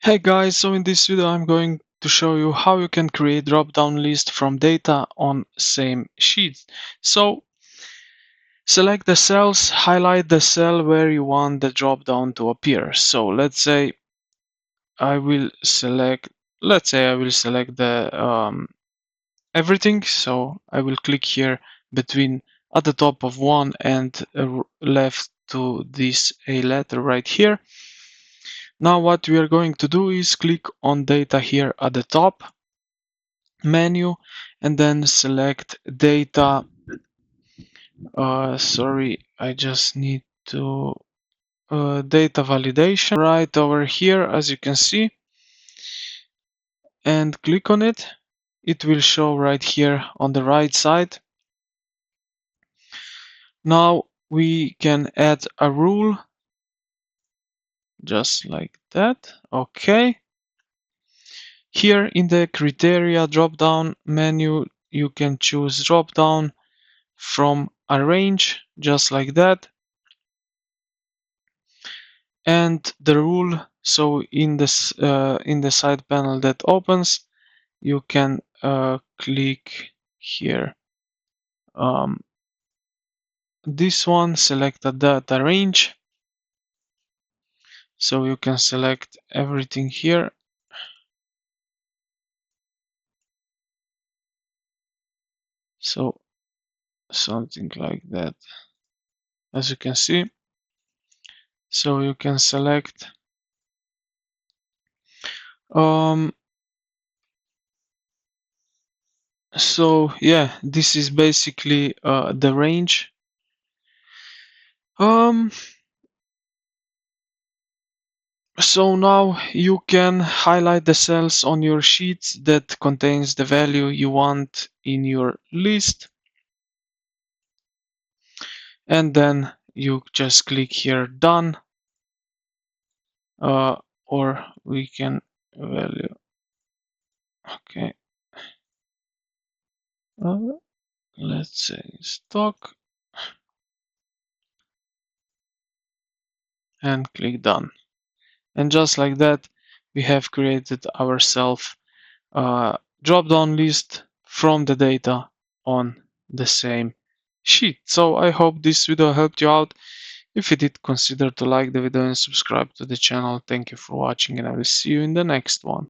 Hey guys, so in this video I'm going to show you how you can create drop-down list from data on same sheet. So select the cells, highlight the cell where you want the drop-down to appear. So let's say I will select the everything. So I will click here between at the top of one and left to this A letter right here. Now what we are going to do is click on data here at the top menu and then select data. Sorry, I just need to data validation right over here, as you can see, and click on it. It will show right here on the right side. Now we can add a rule just like that. Okay. Here in the criteria drop down menu, you can choose drop down from a range just like that. And the rule, so in the side panel that opens, you can click here this one, select a data range, so you can select everything here. So something like that, as you can see. So you can select so yeah, this is basically the range. So now you can highlight the cells on your sheets that contains the value you want in your list, and then you just click here done, or we can value. Okay, let's say stock and click done. And just like that, we have created ourselves a drop-down list from the data on the same sheet. So I hope this video helped you out. If you did, consider to like the video and subscribe to the channel. Thank you for watching, and I will see you in the next one.